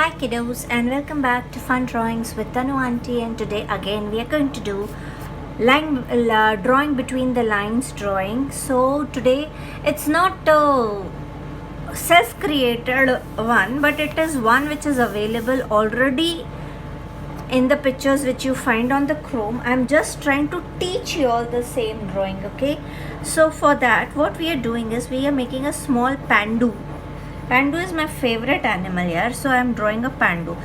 Hi kiddos and welcome back to Fun Drawings with Tanu Auntie, and today again we are going to do drawing between the lines drawing. So today it's not a self-created one, but it is one which is available already in the pictures which you find on the Chrome. I'm just trying to teach you all the same drawing, okay? So for that what we are doing is we are making a small pandu. Pandu is my favorite animal here, so I am drawing a pandu.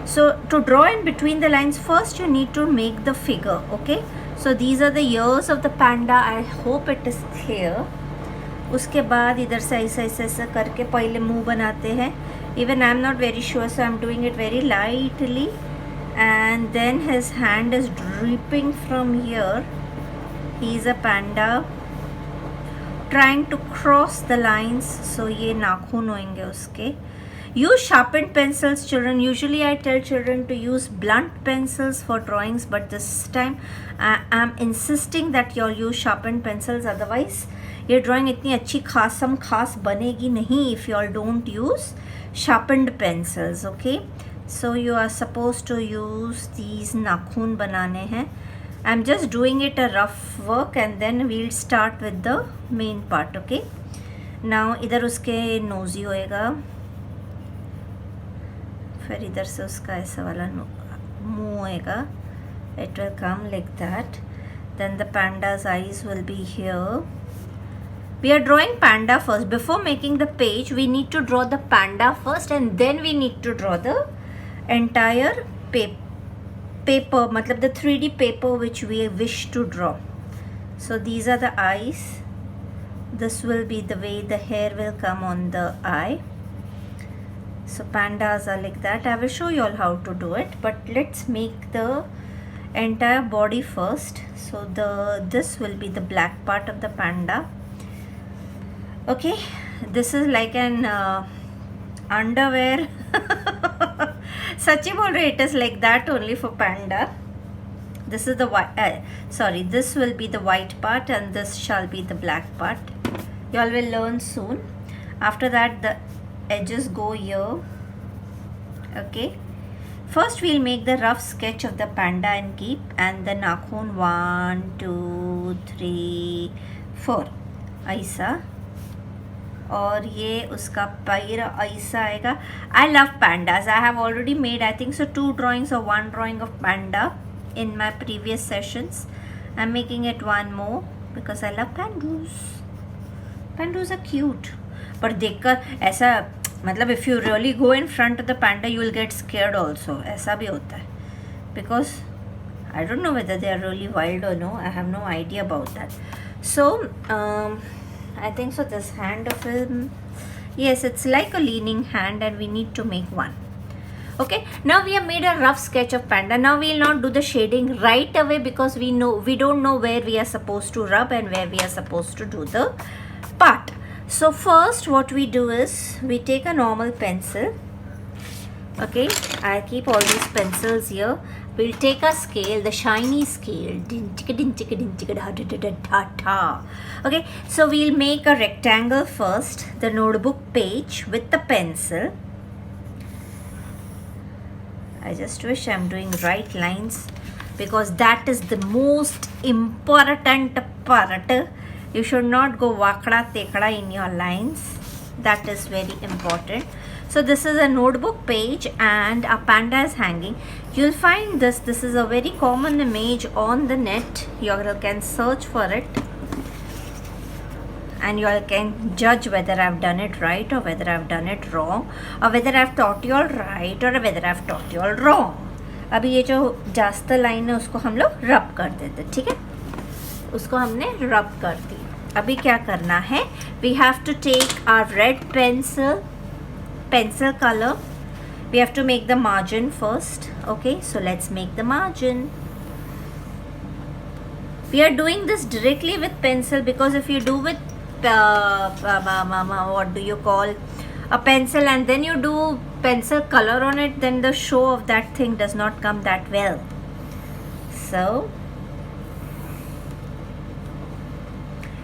So to draw in between the lines, first you need to make the figure, okay? So these are the ears of the panda. I hope it is clear. उसके बाद इधर से ऐसा ऐसा ऐसा करके पहले मुंह बनाते हैं. Even I am not very sure, so I am doing it very lightly. And then his hand is dripping from here. He is a panda trying to cross the lines. So ये नाखून होंगे उसके. Use sharpened pencils, children. Usually I tell children to use blunt pencils for drawings, but this time I am insisting that you all use sharpened pencils. Otherwise ये drawing इतनी अच्छी खास बनेगी नहीं if you all don't use sharpened pencils, okay? So you are supposed to use these नाखून बनाने हैं. I'm just doing it a rough work and then we'll start with the main part, okay? Now इधर उसके नोज़ी होएगा, फिर इधर से उसका ऐसा वाला मुंह होएगा. It will come like that. Then the panda's eyes will be here. We are drawing panda first. Before making the page, we need to draw the panda first and then we need to draw the entire paper, matlab the 3D paper which we wish to draw. So these are the eyes. This will be the way the hair will come on the eye. So pandas are like that. I will show you all how to do it, but let's make the entire body first. So this will be the black part of the panda. Okay, this is like an underwear. Sachi bol rahe, it is like that only for panda. This is the white, this will be the white part and this shall be the black part. You all will learn soon. After that the edges go here, okay? First we'll make the rough sketch of the panda and keep, and the nakhun 1 2 3 4 ऐसा, और ये उसका पैर ऐसा आएगा. I love pandas. I have already made I think so 2 drawings or 1 drawing of panda in my previous sessions. I'm making it 1 more because I love pandus. Pandus are cute. पर देखकर ऐसा मतलब if you really go in front of the panda you will get scared also. ऐसा भी होता है because I don't know whether they are really wild or no. I have no idea about that. So I think so this hand of him, yes, it's like a leaning hand and we need to make one. Okay, now we have made a rough sketch of panda. Now we will not do the shading right away because we don't know where we are supposed to rub and where we are supposed to do the part. So first what we do is we take a normal pencil. Okay, I keep all these pencils here. We'll take a scale, the shiny scale. Okay, so we'll make a rectangle first, the notebook page with the pencil. I just wish I'm doing right lines because that is the most important part. You should not go wakda tekda in your lines. That is very important. So this is a notebook page and a panda is hanging. You'll find this is a very common image on the net. You all can search for it and you all can judge whether I've done it right or whether I've done it wrong, or whether I've taught you all right or whether I've taught you all wrong. अभी ये जो जास्त line है उसको हम लोग रब कर देते, ठीक है? उसको हमने रब कर दी. अभी क्या करना है? We have to take our red pencil color. We have to make the margin first. Okay, so let's make the margin. We are doing this directly with pencil because if you do with what do you call a pencil and then you do pencil color on it, then the show of that thing does not come that well. So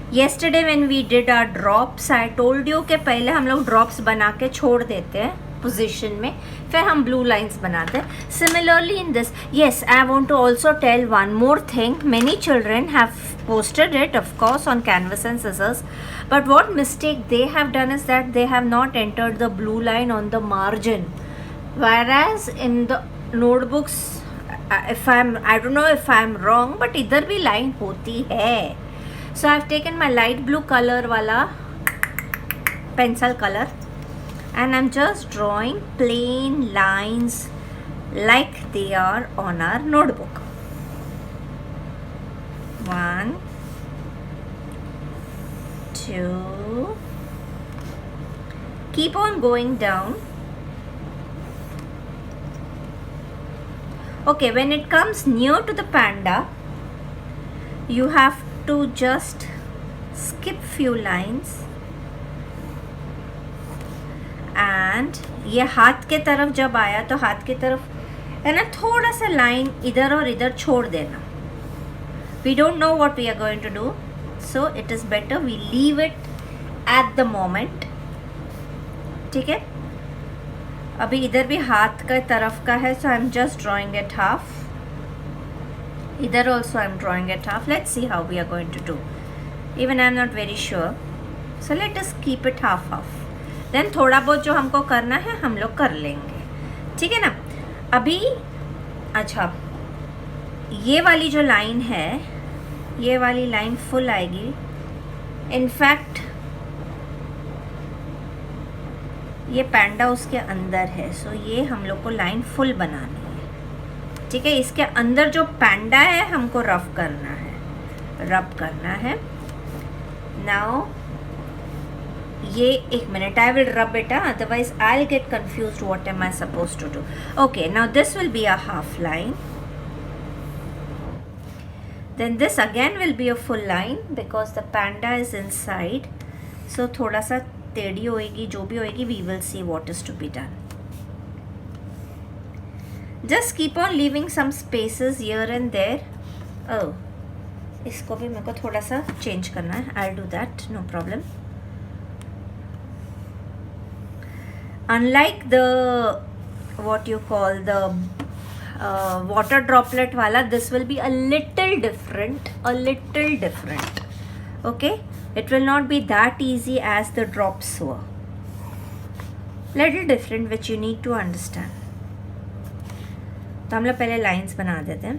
yesterday when we did our drops, I told you कि पहले हम लोग drops बना के छोड़ देते हैं position में, फिर हम ब्लू लाइंस बनाते हैं. Similarly in this, yes, I want to also tell one more thing. Many children have posted it, of course, on canvas and scissors, but what mistake they have done is that they have not entered the blue line on the margin, whereas in the notebooks, I don't know if I'm wrong, but इधर भी line होती है. So I've taken my light blue color वाला pencil color, and I'm just drawing plain lines like they are on our notebook. 1, 2, keep on going down. Okay, when it comes near to the panda, you have to just skip few lines, and ये हाथ के तरफ जब आया तो हाथ के तरफ है ना, थोड़ा सा लाइन इधर और इधर छोड़ देना. We don't know what we are going to do, so it is better we leave it at the moment. ठीक है, अभी इधर भी हाथ का तरफ का है, so I'm just drawing it half. इधर also I'm drawing it half. Let's see how we are going to do. Even I'm not very sure, so let us keep it half half. Then थोड़ा बहुत जो हमको करना है हम लोग कर लेंगे. ठीक है ना. अभी अच्छा, ये वाली जो लाइन है, ये वाली लाइन फुल आएगी. इनफैक्ट ये पैंडा उसके अंदर है, सो ये हम लोग को लाइन फुल बनानी है. ठीक है, इसके अंदर जो पैंडा है हमको रब करना है. नाउ ये एक मिनट, आई विल रब बेटा, otherwise I will get confused what am I suppose to do. Okay, now this will be a half line, then this again will be a full line because the panda is inside. So थोड़ा सा टेढ़ी होएगी, जो भी होएगी, we will see what is to be done. Just keep on leaving some spaces here and there. Oh, इसको भी मेरे को थोड़ा सा चेंज करना है. I will do that, no problem. Unlike the what you call the water droplet wala, this will be a little different. Okay, it will not be that easy as the drops were. Little different, which you need to understand. तो हम लोग पहले lines बना देते हैं,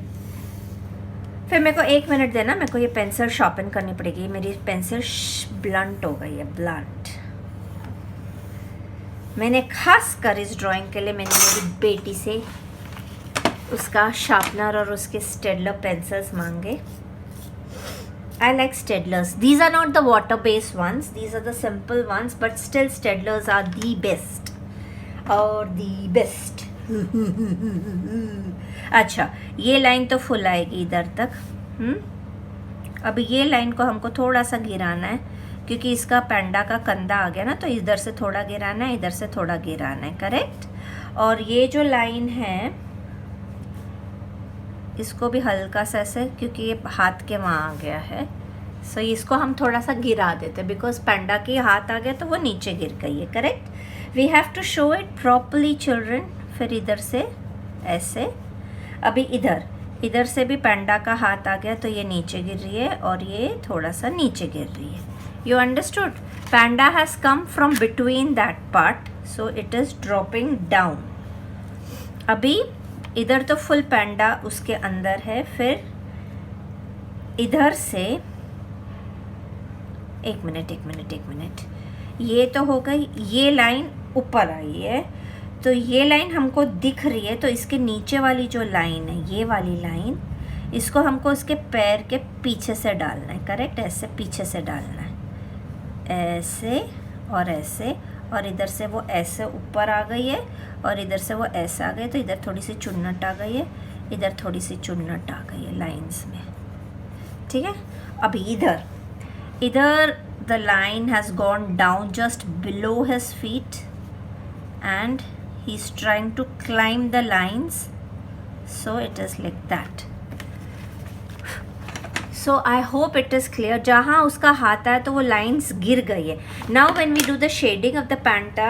फिर मेरे को 1 मिनट देना. मेरे को ये पेंसिल शार्पन करनी पड़ेगी. मेरी पेंसिल ब्लंट हो गई है, ब्लंट. मैंने खास कर इस ड्राइंग के लिए मैंने मेरी बेटी से उसका शार्पनर और उसके स्टेडलर पेंसिल्स मांगे. I like Staedtlers. These are not the water based ones, these are the simple ones, but still Staedtlers are the best, or the best. अच्छा, ये लाइन तो फुल आएगी इधर तक. अब ये लाइन को हमको थोड़ा सा गिराना है, क्योंकि इसका पैंडा का कंधा आ गया ना, तो इधर से थोड़ा गिराना है, इधर से थोड़ा गिराना है. करेक्ट. और ये जो लाइन है इसको भी हल्का सा ऐसे, क्योंकि ये हाथ के वहाँ आ गया है, सो इसको हम थोड़ा सा गिरा देते, बिकॉज पैंडा के हाथ आ गया तो वो नीचे गिर गई है. Correct. We have to show it properly children. फिर इधर से ऐसे, अभी इधर से भी पैंडा का हाथ आ गया तो ये नीचे गिर रही है, और ये थोड़ा सा नीचे गिर रही है. You understood? Panda has come from between that part, so it is dropping down. अभी इधर तो फुल पैंडा उसके अंदर है, फिर इधर से एक मिनट, ये तो हो गई. ये लाइन ऊपर आई है, तो ये लाइन हमको दिख रही है, तो इसके नीचे वाली जो लाइन है, ये वाली लाइन, इसको हमको इसके पैर के पीछे से डालना है. करेक्ट. ऐसे पीछे से डालना है, ऐसे और ऐसे, और इधर से वो ऐसे ऊपर आ गई है, और इधर से वो ऐसे आ गई, तो इधर थोड़ी सी चुन्नट आ गई है, इधर थोड़ी सी चुन्नट आ गई है लाइंस में. ठीक है. अभी इधर the line has gone down just below his feet, and he is trying to climb the lines, so it is like that. So I hope it is clear. जहाँ उसका हाथ आया तो वो लाइन्स गिर गई है. Now when we do the shading of the panda,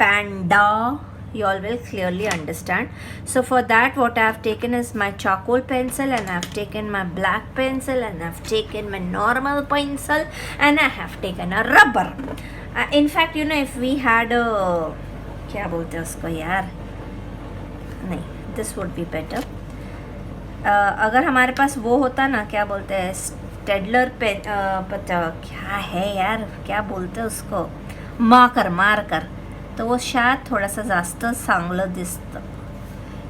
panda, you all will clearly understand. So for that, what I have taken is my charcoal pencil, and I have taken my black pencil, and I have taken my normal pencil, and I have taken a rubber. In fact, you know, if we had a, क्या बोलते हैं उसको यार, नहीं, this would be better. अगर हमारे पास वो होता ना, क्या बोलते हैं, स्टेडलर पेन, पता क्या है यार, क्या बोलते हैं उसको, मार्कर, तो वो शायद थोड़ा सा जास्त चांगलं दिसतं.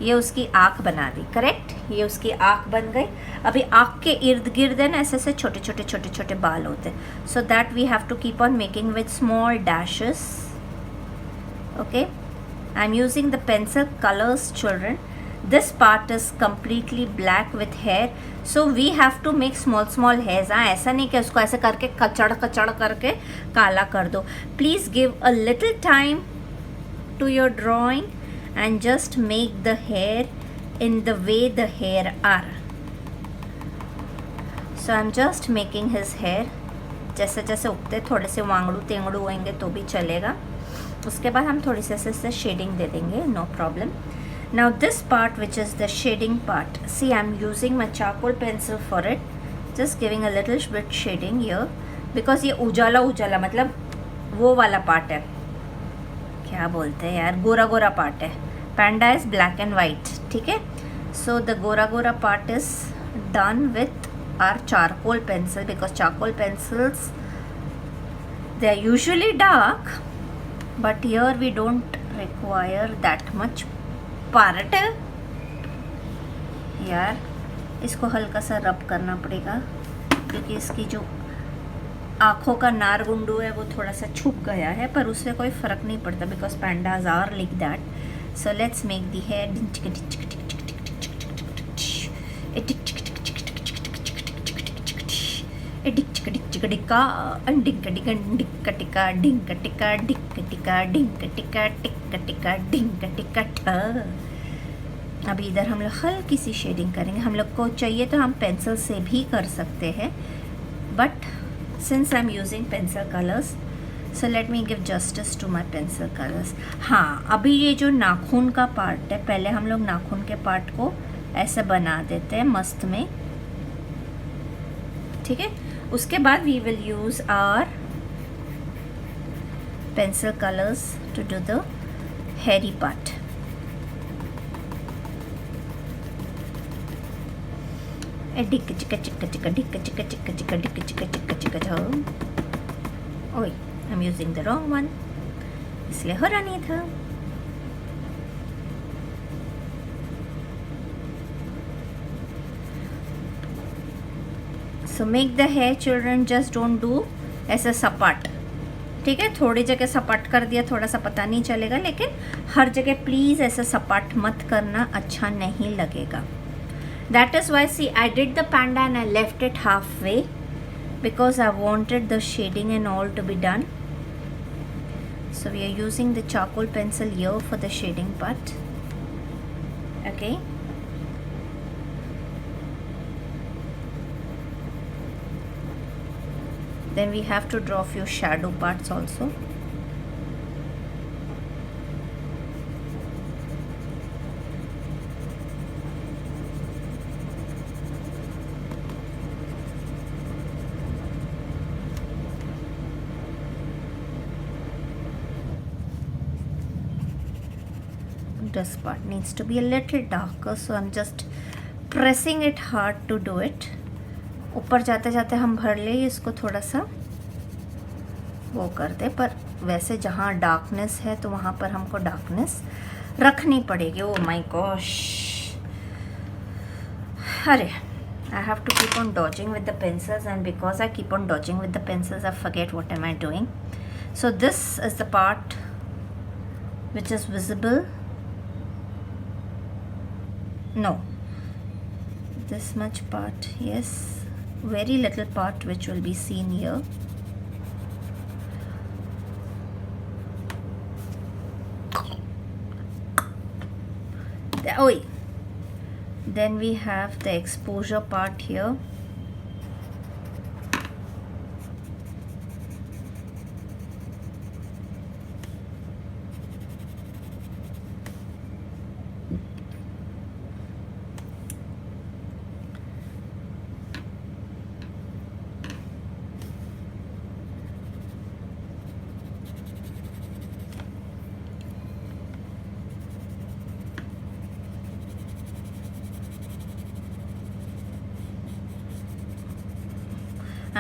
ये उसकी आँख बना दी, करेक्ट, ये उसकी आँख बन गई. अभी आँख के इर्द गिर्द है ना ऐसे से छोटे छोटे बाल होते, so that we have to keep on making with small dashes. Okay, I am using the pencil colours children. This part is completely black with hair, so we have to make small hairs. हाँ, ऐसा नहीं कि उसको ऐसे करके कचड़ करके काला कर दो. Please give a little time to your drawing and just make the hair in the way the hair are. So I'm just making his hair. जैसे जैसे उगते थोड़े से वांगड़ू तेंगड़ू होंगे तो भी चलेगा. उसके बाद हम थोड़ी से शेडिंग दे देंगे, no problem. Now this part, which is the shading part, see I'm using my charcoal pencil for it, just giving a little bit shading here, because ये उजाला मतलब वो वाला पार्ट है, क्या बोलते हैं यार, गोरा पार्ट है. Panda is black and white, ठीक है. So the गोरा part is done with our charcoal pencil, because charcoal pencils, they are usually dark, but here we don't require that much part. यार इसको हल्का सा रब करना पड़ेगा, क्योंकि इसकी जो आँखों का नारगुंडू है वो थोड़ा सा छुप गया है, पर उससे कोई फ़र्क नहीं पड़ता, because pandas are like that. So let's make the hair. अभी इधर हम लोग हल्की सी शेडिंग करेंगे. हम लोग को चाहिए तो हम पेंसिल से भी कर सकते हैं, but since I am using pencil colours, so let me give justice to my pencil colours. हाँ, अभी ये जो नाखून का पार्ट है, पहले हम लोग नाखून के पार्ट को ऐसे बना देते हैं मस्त में, ठीक है. उसके बाद we will use our pencil colours to do the hairy part. डिक चिका चिका चिका डिक चिका चिका चिका डिक चिका चिका चिका. ओए, I am using the wrong one, इसलिए हो रहा नहीं था. So make the hair children, just don't do ऐसा सपाट, ठीक है. थोड़ी जगह सपाट कर दिया, थोड़ा सा पता नहीं चलेगा, लेकिन हर जगह प्लीज़ ऐसा सपाट मत करना, अच्छा नहीं लगेगा. That is why, see, I did the panda and I left it halfway, because I wanted the shading and all to be done. So we are using the charcoal pencil here for the shading part. Okay. Then we have to draw few shadow parts also. This part needs to be a little darker, so I'm just pressing it hard to do it. ऊपर जाते जाते हम भर ले इसको, थोड़ा सा वो कर दे, पर वैसे जहाँ डार्कनेस है तो वहाँ पर हमको डार्कनेस रखनी पड़ेगी. ओ माय गॉश, अरे, I have to keep on dodging with the pencils, and because I keep on dodging with the pencils, I forget what am I doing. So this is the part which is visible. No, this much part, yes, very little part which will be seen here. Oh, then we have the exposure part here.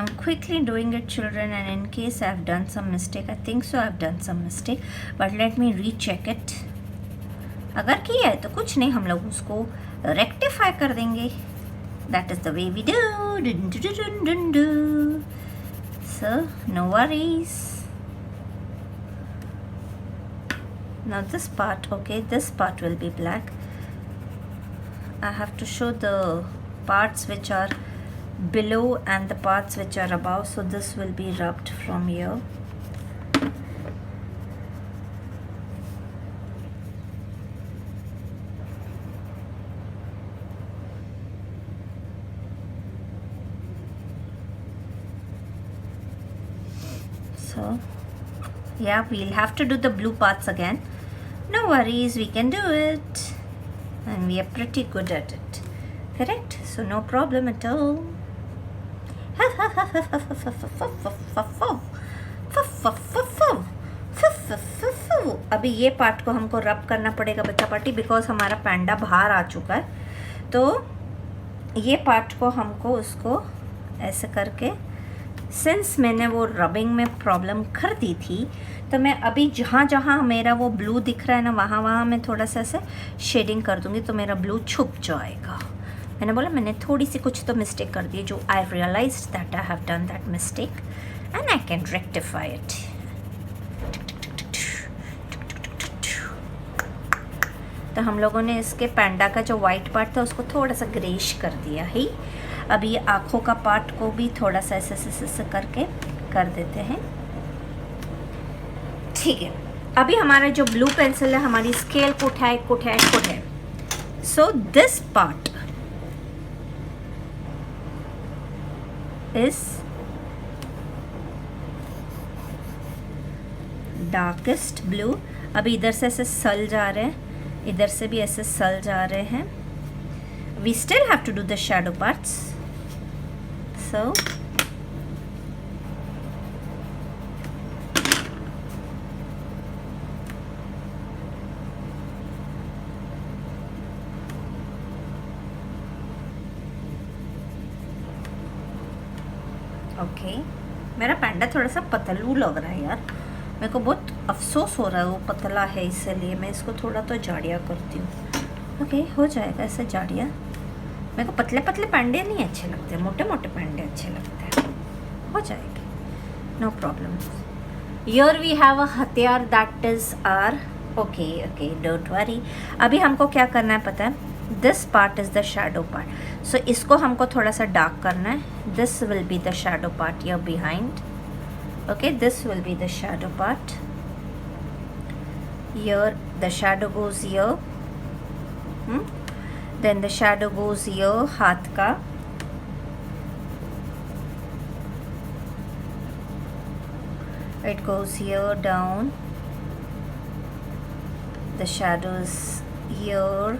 I'm quickly doing it, children, and in case I've done some mistake, I think so I've done some mistake, but let me recheck it. अगर किया है तो कुछ नहीं, हम लोग उसको rectify कर देंगे. That is the way we do. Dun, dun, dun, dun, dun. So no worries. Now this part, okay, this part will be black. I have to show the parts which are below and the parts which are above, so this will be rubbed from here. So yeah, we'll have to do the blue parts again. No worries, we can do it, and we are pretty good at it. Correct? So no problem at all. अभी ये part को हमको रब करना पड़ेगा बच्चा party, because हमारा पैंडा बाहर आ चुका है. तो ये पार्ट को हमको उसको ऐसे करके, सिंस मैंने वो रबिंग में प्रॉब्लम कर दी थी, तो मैं अभी जहाँ जहाँ मेरा वो ब्लू दिख रहा है ना, वहाँ वहाँ मैं थोड़ा सा ऐसे शेडिंग कर दूँगी, तो मेरा ब्लू छुप जाएगा. मैंने बोला मैंने थोड़ी सी कुछ तो मिस्टेक कर दी, जो I realise that I have done that mistake and I can rectify it. तो हम लोगों ने इसके पैंडा का जो वाइट पार्ट था उसको थोड़ा सा ग्रेश कर दिया ही. अभी आँखों का पार्ट को भी थोड़ा सा ऐसे करके कर देते हैं. ठीक है, अभी हमारा जो ब्लू पेंसिल है हमारी स्केल को उठाए. So this part is darkest blue. अभी इधर से ऐसे सल जा रहे हैं, इधर से भी ऐसे सल जा रहे हैं. We still have to do the shadow parts. So okay, मेरा पैंडा थोड़ा सा पतलू लग रहा है यार, मेरे को बहुत अफसोस हो रहा है वो पतला है, इसलिए मैं इसको थोड़ा तो जाड़िया करती हूँ. ओके, हो जाएगा ऐसे जाड़िया. मेरे को पतले पतले पैंडे नहीं अच्छे लगते, मोटे मोटे पैंडे अच्छे लगते हैं. हो जाएंगे, no problem. Here we have a हथियार, that is are. Okay, don't worry. अभी हमको क्या करना है पता है, this part is the shadow part. So इसको हमको थोड़ा सा डार्क करना है. This will be the shadow part here behind. Okay, this will be the shadow part. Here the shadow goes here. Then the shadow goes here, हाथ का. It goes here down. The shadow is here.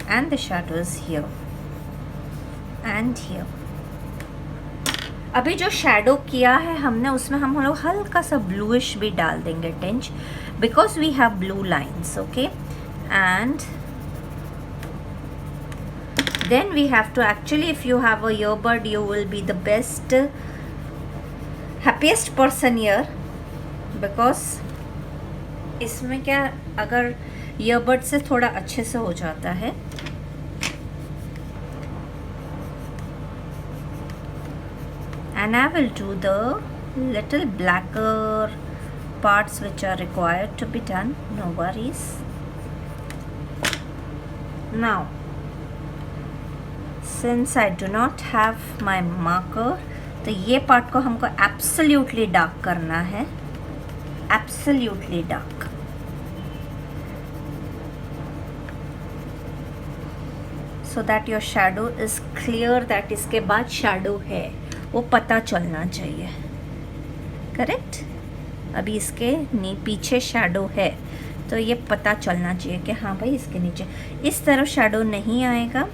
And the shadow is here. And here. अभी जो shadow किया है हमने, उसमें हम लोग हल्का सा ब्लूइश भी डाल देंगे tinge, because we have blue lines. Okay, and then we have to actually, if you have a earbud you will be the best happiest person ear, because इसमें क्या, अगर ईयरबड से थोड़ा अच्छे से हो जाता है. And I will do the little blacker parts which are required to be done. No worries. Now, since I do not have my marker, तो ये पार्ट को हमको absolutely dark करना है. Absolutely dark. So that your shadow is clear that इसके बाद shadow है, वो पता चलना चाहिए. करेक्ट. अभी इसके पीछे शैडो है, तो ये पता चलना चाहिए कि हाँ भाई इसके नीचे. इस तरफ शैडो नहीं आएगा,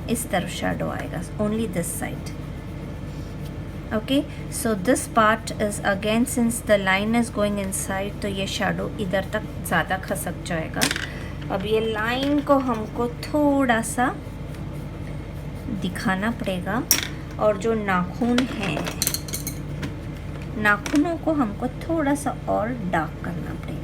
इस तरफ शैडो आएगा, only this side. Okay, so this part is again, since the line is going inside, तो ये शैडो इधर तक ज़्यादा खसक जाएगा. अब ये लाइन को हमको थोड़ा सा दिखाना पड़ेगा। और जो नाखून हैं, नाखूनों को हमको थोड़ा सा और डार्क करना पड़ेगा।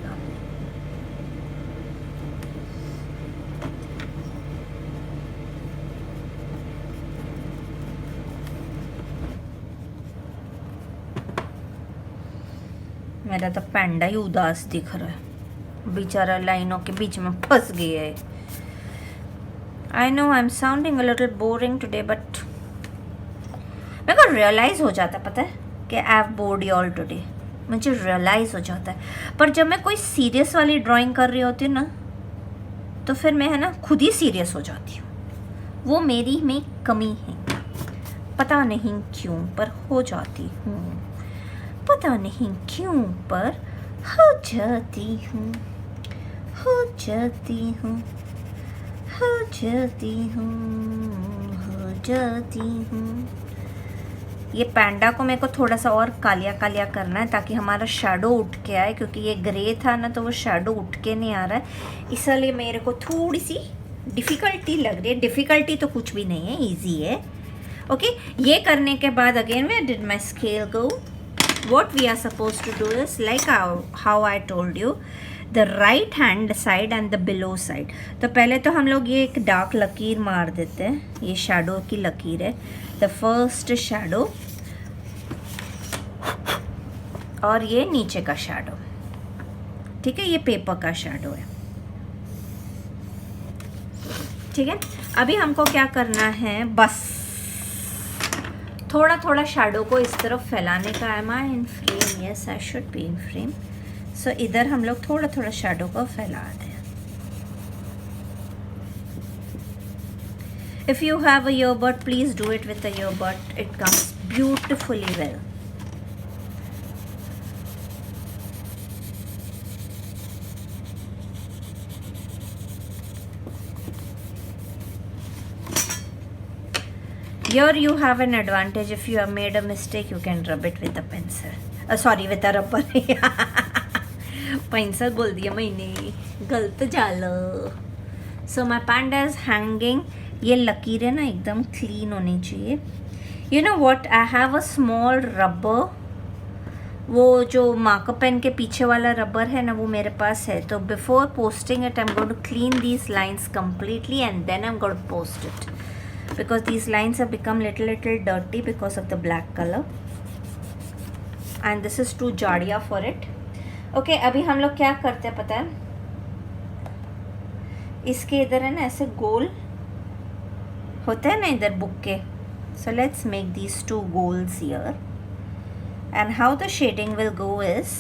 मेरा तो पैंडा ही उदास दिख रहा है, बेचारा लाइनों के बीच में फंस गया है। I know I am sounding a little boring today, but मेरे को रियलाइज़ हो जाता है, पता है कि I have board you all today. मुझे रियलाइज़ हो जाता है, पर जब मैं कोई सीरियस वाली ड्राइंग कर रही होती हूँ ना, तो फिर मैं है ना खुद ही सीरियस हो जाती हूँ। वो मेरी में कमी है, पता नहीं क्यों पर हो जाती हूँ, पता नहीं क्यों पर हो जाती हूँ, हो जाती हूँ, हो जाती हूँ, हो जाती हूँ। ये पैंडा को मेरे को थोड़ा सा और कालिया कालिया करना है ताकि हमारा शैडो उठ के आए, क्योंकि ये ग्रे था ना तो वो शैडो उठ के नहीं आ रहा है, इसलिए मेरे को थोड़ी सी डिफ़िकल्टी लग रही है। डिफ़िकल्टी तो कुछ भी नहीं है, इजी है। ओके, ये करने के बाद again where did my scale go? What we are supposed to do is like how I told you, the right hand side and the below side. तो पहले तो हम लोग ये एक डार्क लकीर मार देते हैं, ये शैडो की लकीर है, द फर्स्ट शैडो, और ये नीचे का शैडो, ठीक है, ये पेपर का शैडो है, ठीक है। अभी हमको क्या करना है, बस थोड़ा थोड़ा शैडो को इस तरफ फैलाने का। Am I in frame? Yes, I should be in frame. So इधर हम लोग थोड़ा थोड़ा शैडो को फैला दें। If you have a earbud, please do it with a earbud, it comes beautifully well. Here you have an advantage. If you have made a mistake, you can rub it with a pencil. Sorry, with a rubber. Pencil बोल दिया मैंने, गलत जालो। So my panda is hanging. ये लकीरें ना एकदम clean होनी चाहिए। You know what? I have a small rubber. वो जो मार्कर पेन के पीछे वाला रबर है ना, वो मेरे पास है। तो before posting it, I'm going to clean these lines completely and then I'm going to post it. Because these lines have become little dirty because of the black color, and this is too जाड़िया for it. Okay, अभी हम लोग क्या करते हैं पता है, इसके इधर है ना ऐसे गोल होते हैं ना इधर बुक के, so let's make these two goals here. And how the shading will go is,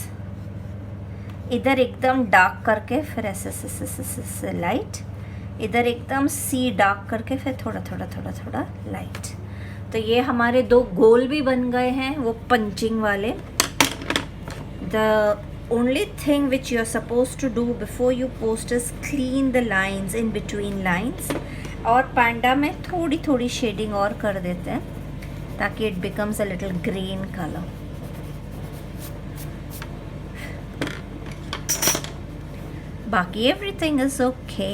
इधर एकदम डार्क करके फिर ऐसे लाइट, इधर एकदम सी डार्क करके फिर थोड़ा थोड़ा थोड़ा थोड़ा लाइट। तो ये हमारे दो गोल भी बन गए हैं, वो पंचिंग वाले। The only thing which you are suppose to do before you post is clean the lines in between lines. और पैंडा में थोड़ी थोड़ी शेडिंग और कर देते हैं ताकि it becomes a little green colour. बाकी everything is okay.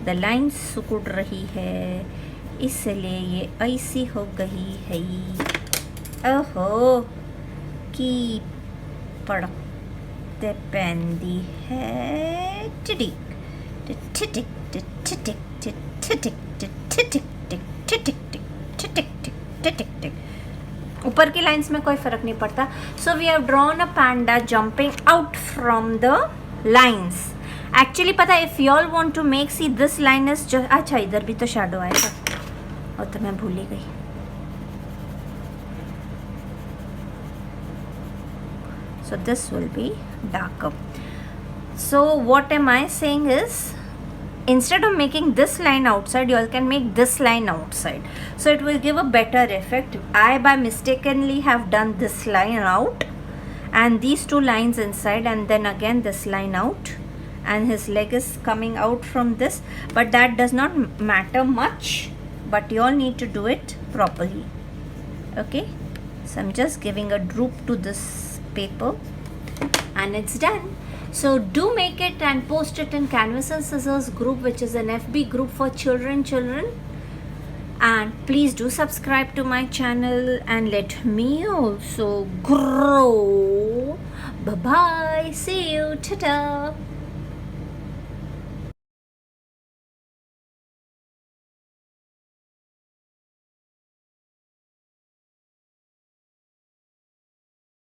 The line सिकुड़ रही है इसलिए ये ऐसी हो गई है। ओहो की पड़कते पैंदी है, टिटिक टिटिक टिटिक टिटिक टिटिक टिटिक टिटिक टिटिक। ऊपर की लाइंस में कोई फर्क नहीं पड़ता। So we have drawn a panda jumping out from the lines. Actually पता है, if you all want to make see this line is just, अच्छा इधर भी तो शैडो आएगा, और तो मैं भूल ही गई। So this will be darker. So what am I saying is, instead of making this line outside, you all can make this line outside. So it will give a better effect. I by mistakenly have done this line out and these two lines inside, and then again this line out, and his leg is coming out from this, but that does not matter much, but you all need to do it properly. Okay, so I'm just giving a droop to this paper and it's done. So do make it and post it in Canvas and Scissors group, which is an FB group for children. and please do subscribe to my channel and let me also grow. Bye bye, see you, ta-ta.